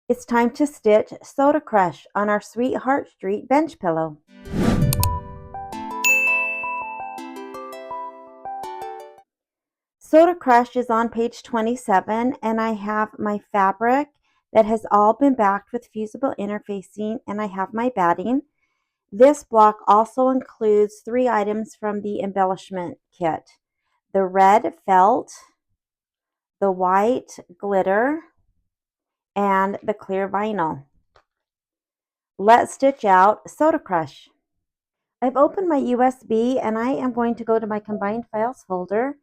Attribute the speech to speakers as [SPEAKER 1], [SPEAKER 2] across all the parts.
[SPEAKER 1] It's time to stitch Soda Crush on our Sweetheart Street bench pillow. Soda Crush is on page 27, and I have my fabric that has all been backed with fusible interfacing, and I have my batting. This block also includes 3 items from the Embellishment Kit: the red felt, the white glitter, and the clear vinyl. Let's stitch out Soda Crush. I've opened my USB and I am going to go to my Combined Files folder,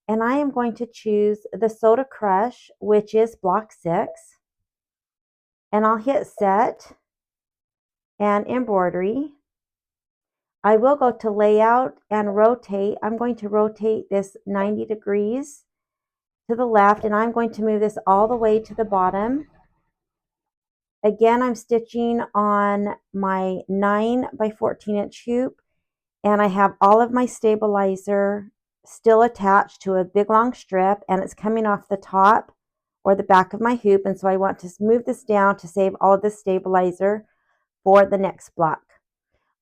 [SPEAKER 1] and I am going to choose the Soda Crush, which is block 6, and I'll hit Set and Embroidery. I will go to Layout and Rotate. I'm going to rotate this 90 degrees to the left, and I'm going to move this all the way to the bottom. Again, I'm stitching on my 9 by 14 inch hoop, and I have all of my stabilizer still attached to a big long strip, and it's coming off the top or the back of my hoop, and so I want to move this down to save all of the stabilizer for the next block.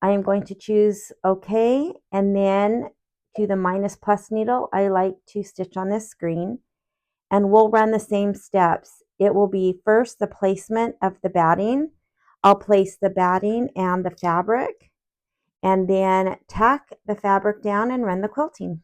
[SPEAKER 1] I am going to choose OK, and then to the minus plus needle, I like to stitch on this screen, and we'll run the same steps. It will be first the placement of the batting. I'll place the batting and the fabric, and then tack the fabric down and run the quilting.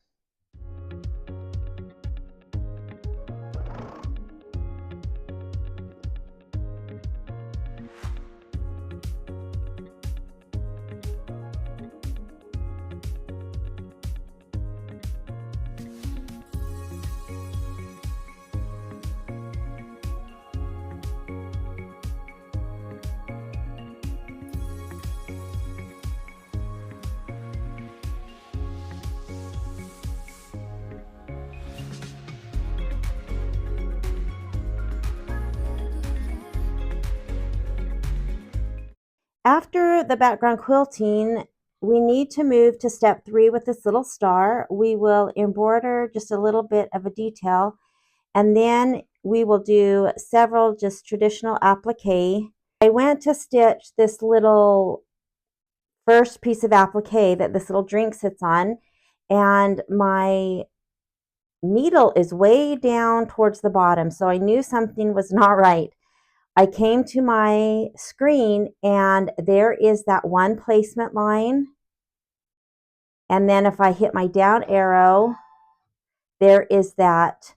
[SPEAKER 1] After the background quilting, we need to move to step 3 with this little star. We will embroider just a little bit of a detail, and then we will do several just traditional applique. I went to stitch this little first piece of applique that this little drink sits on, and my needle is way down towards the bottom, so I knew something was not right. I came to my screen, and there is that one placement line, and then if I hit my down arrow, there is that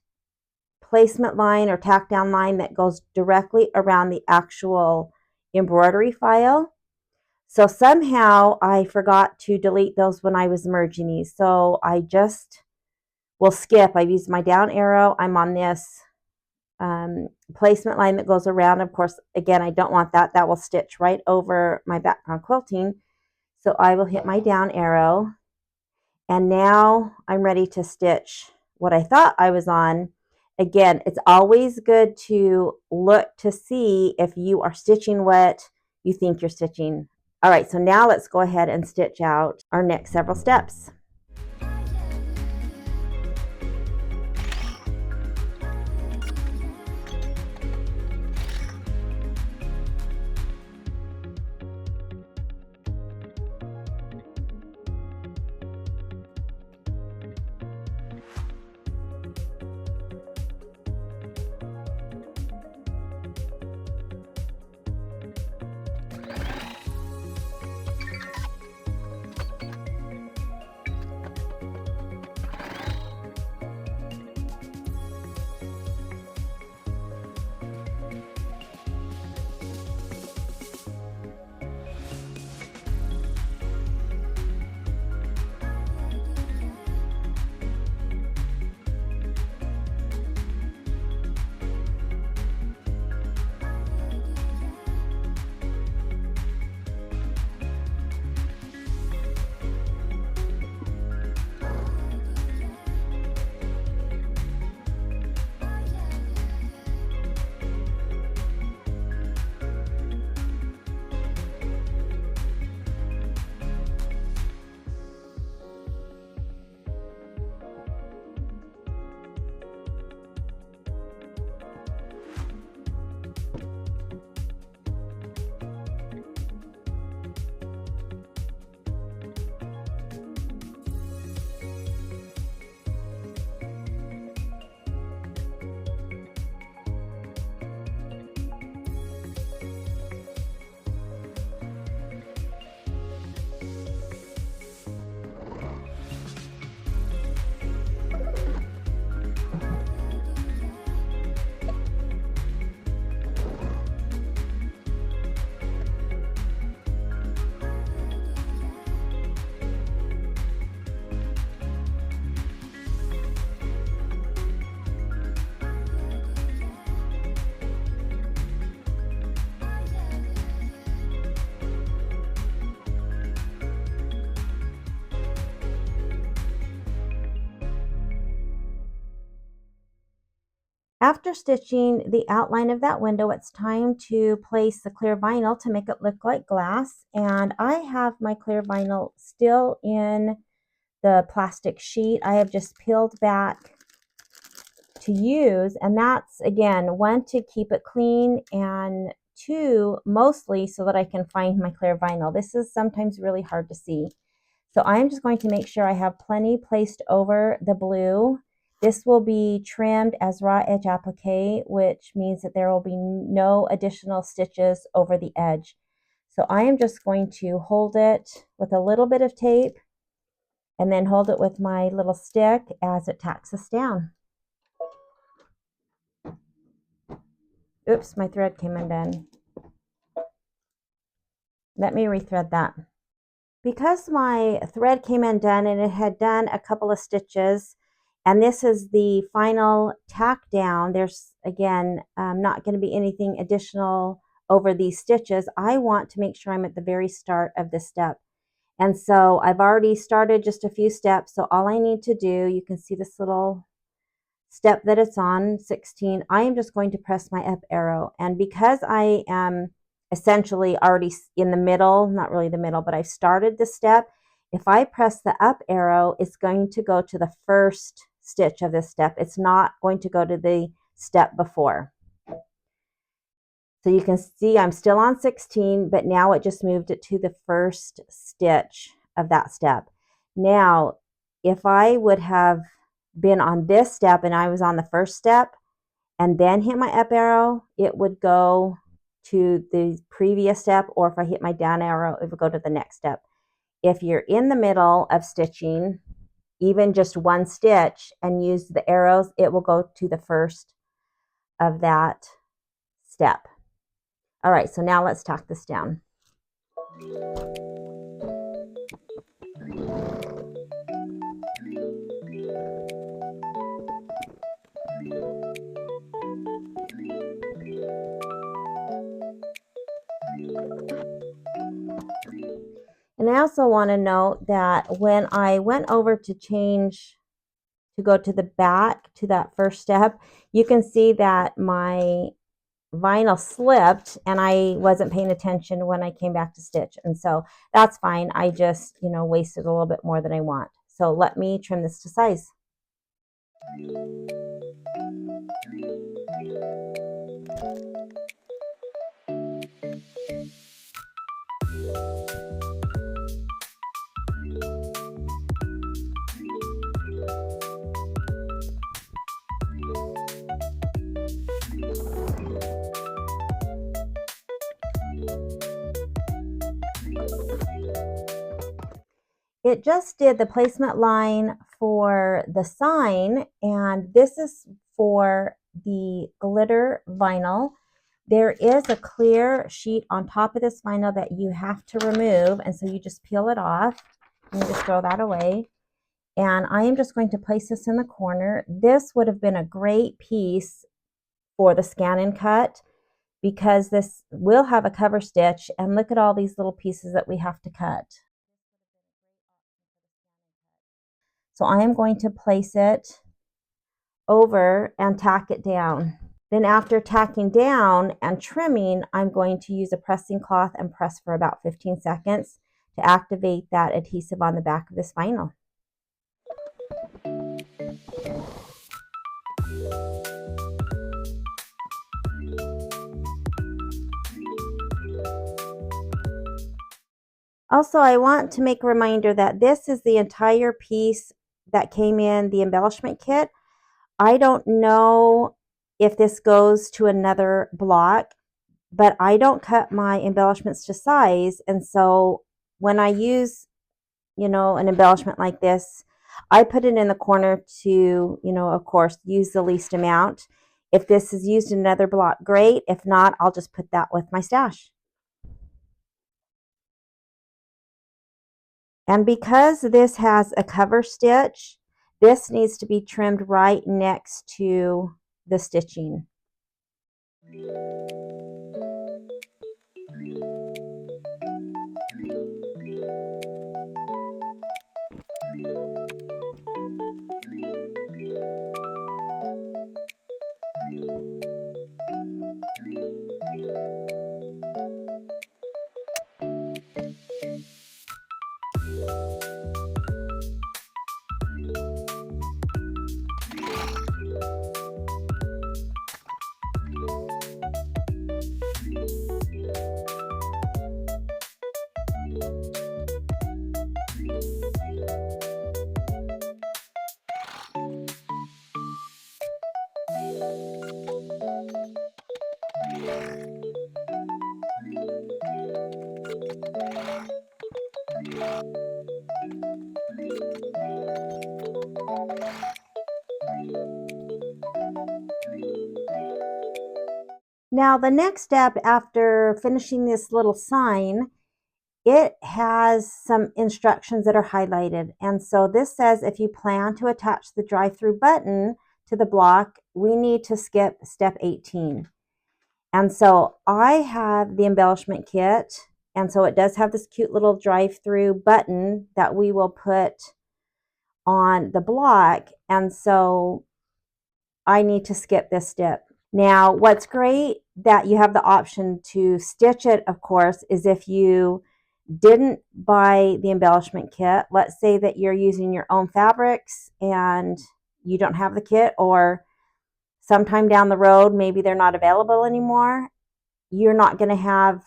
[SPEAKER 1] placement line or tack down line that goes directly around the actual embroidery file. So somehow I forgot to delete those when I was merging these, so I just will skip. I've used my down arrow. I'm on this placement line that goes around. Of course, again, I don't want that. That will stitch right over my background quilting. So I will hit my down arrow, and now I'm ready to stitch what I thought I was on. Again, it's always good to look to see if you are stitching what you think you're stitching. All right, so now let's go ahead and stitch out our next several steps. After stitching the outline of that window, it's time to place the clear vinyl to make it look like glass. And I have my clear vinyl still in the plastic sheet. I have just peeled back to use, and that's, again, one, to keep it clean, and two, mostly so that I can find my clear vinyl. This is sometimes really hard to see. So I'm just going to make sure I have plenty placed over the blue. This will be trimmed as raw edge applique, which means that there will be no additional stitches over the edge. So I am just going to hold it with a little bit of tape and then hold it with my little stick as it tacks us down. Oops, my thread came undone. Let me rethread that. Because my thread came undone and it had done a couple of stitches, and this is the final tack down, there's, again, not going to be anything additional over these stitches. I want to make sure I'm at the very start of this step. And so I've already started just a few steps. So all I need to do, you can see this little step that it's on, 16, I am just going to press my up arrow. And because I am essentially already in the middle, not really the middle, but I've started the step, if I press the up arrow, it's going to go to the first stitch of this step. It's not going to go to the step before. So you can see I'm still on 16, but now it just moved it to the first stitch of that step. Now, if I would have been on this step and I was on the first step and then hit my up arrow, it would go to the previous step, or if I hit my down arrow, it would go to the next step. If you're in the middle of stitching, even just one stitch, and use the arrows, it will go to the first of that step. All right, so now let's tack this down. And I also want to note that when I went over to change to go to the back to that first step, you can see that my vinyl slipped and I wasn't paying attention when I came back to stitch. And so that's fine. I just, wasted a little bit more than I want. So let me trim this to size. It just did the placement line for the sign, and this is for the glitter vinyl. There is a clear sheet on top of this vinyl that you have to remove, and so you just peel it off and you just throw that away. And I am just going to place this in the corner. This would have been a great piece for the scan and cut, because this will have a cover stitch, and look at all these little pieces that we have to cut. So I am going to place it over and tack it down. Then after tacking down and trimming, I'm going to use a pressing cloth and press for about 15 seconds to activate that adhesive on the back of this vinyl. Also, I want to make a reminder that this is the entire piece that came in the embellishment kit. I don't know if this goes to another block, but I don't cut my embellishments to size. And so when I use, an embellishment like this, I put it in the corner to, of course, use the least amount. If this is used in another block, great. If not, I'll just put that with my stash. And because this has a cover stitch, this needs to be trimmed right next to the stitching. Now the next step after finishing this little sign, it has some instructions that are highlighted. And so this says if you plan to attach the drive-through button to the block, we need to skip step 18. And so I have the embellishment kit, and so it does have this cute little drive-through button that we will put on the block. And so I need to skip this step. Now, what's great that you have the option to stitch it, of course, is if you didn't buy the embellishment kit, let's say that you're using your own fabrics and you don't have the kit, or sometime down the road, maybe they're not available anymore, you're not going to have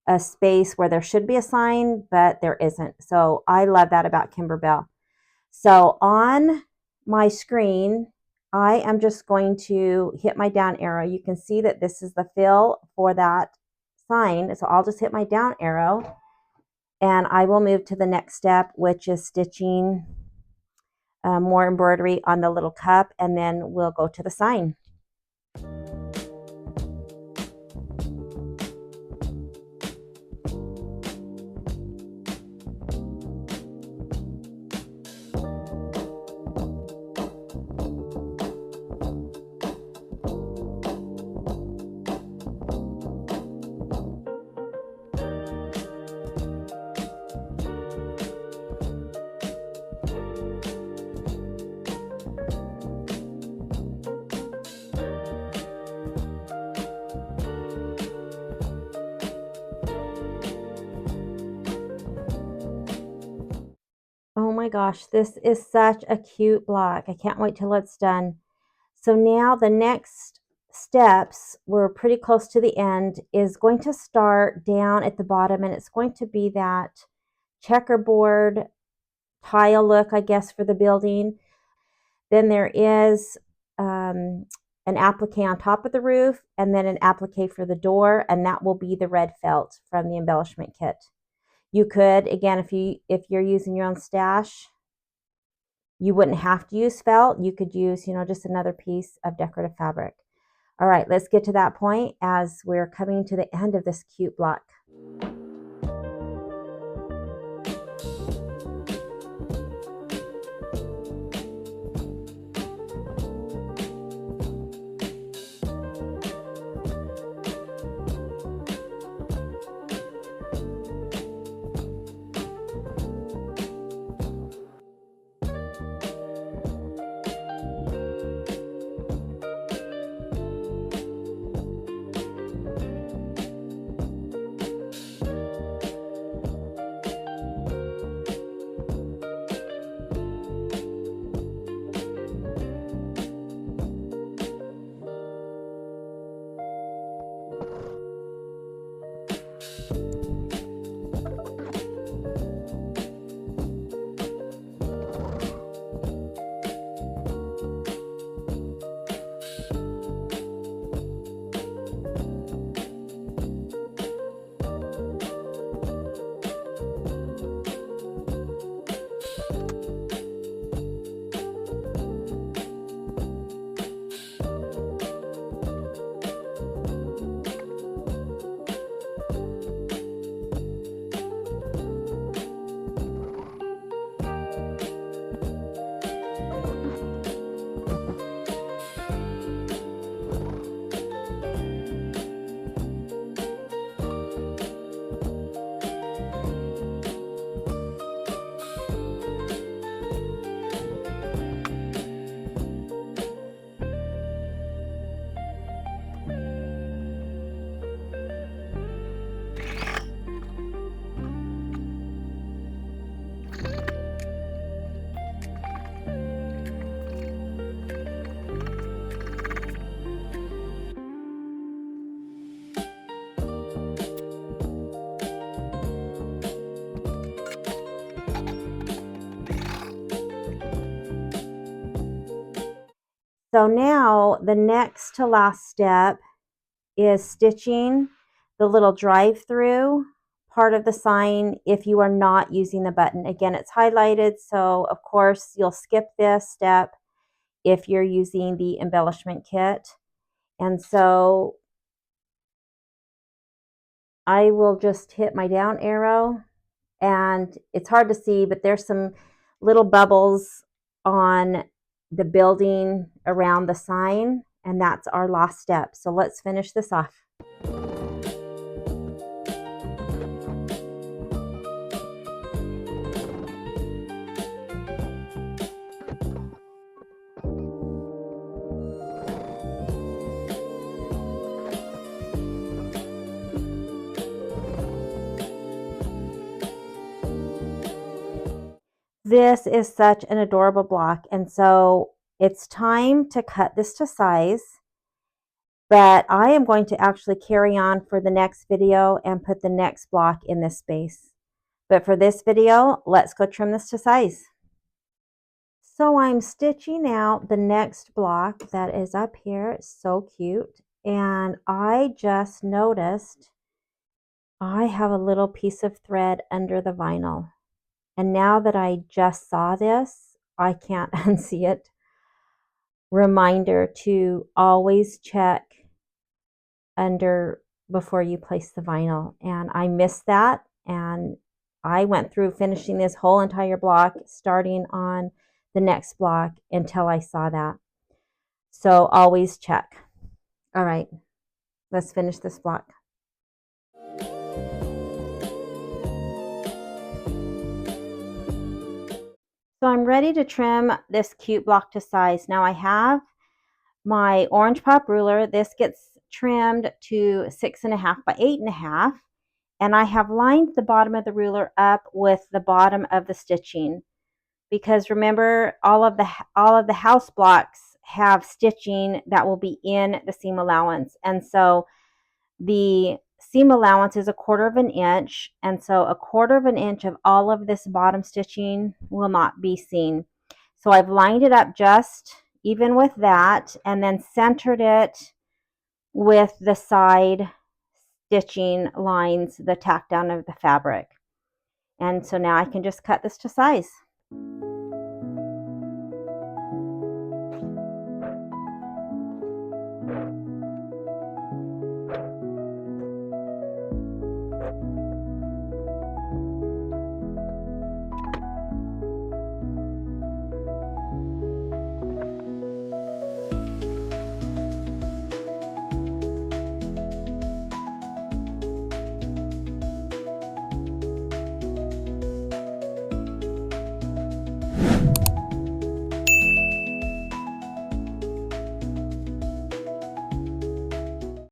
[SPEAKER 1] a space where there should be a sign, but there isn't. So I love that about Kimberbell. So on my screen, I am just going to hit my down arrow. You can see that this is the fill for that sign. So I'll just hit my down arrow and I will move to the next step, which is stitching more embroidery on the little cup, and then we'll go to the sign. Oh my gosh, this is such a cute block. I can't wait till it's done. So now the next steps, we're pretty close to the end, is going to start down at the bottom, and it's going to be that checkerboard tile look, I guess, for the building. Then there is an applique on top of the roof, and then an applique for the door, and that will be the red felt from the embellishment kit. You could, again, if you're using your own stash, you wouldn't have to use felt. You could use, just another piece of decorative fabric. All right, let's get to that point as we're coming to the end of this cute block. So now the next to last step is stitching the little drive-through part of the sign if you are not using the button. Again, it's highlighted, so of course you'll skip this step if you're using the embellishment kit. And so I will just hit my down arrow, and it's hard to see, but there's some little bubbles on the building around the sign, and that's our last step. So let's finish this off. This is such an adorable block, and so it's time to cut this to size, but I am going to actually carry on for the next video and put the next block in this space. But for this video, let's go trim this to size. So I'm stitching out the next block that is up here. It's so cute. And I just noticed I have a little piece of thread under the vinyl. And now that I just saw this, I can't unsee it. Reminder to always check under before you place the vinyl. And I missed that. And I went through finishing this whole entire block, starting on the next block until I saw that. So always check. All right, let's finish this block. So I'm ready to trim this cute block to size. Now I have my orange pop ruler. This gets trimmed to 6.5 by 8.5. And I have lined the bottom of the ruler up with the bottom of the stitching, because remember, all of the house blocks have stitching that will be in the seam allowance. And so the seam allowance is 1/4 of an inch, and so 1/4 of an inch of all of this bottom stitching will not be seen. So I've lined it up just even with that, and then centered it with the side stitching lines, the tack down of the fabric. And so now I can just cut this to size.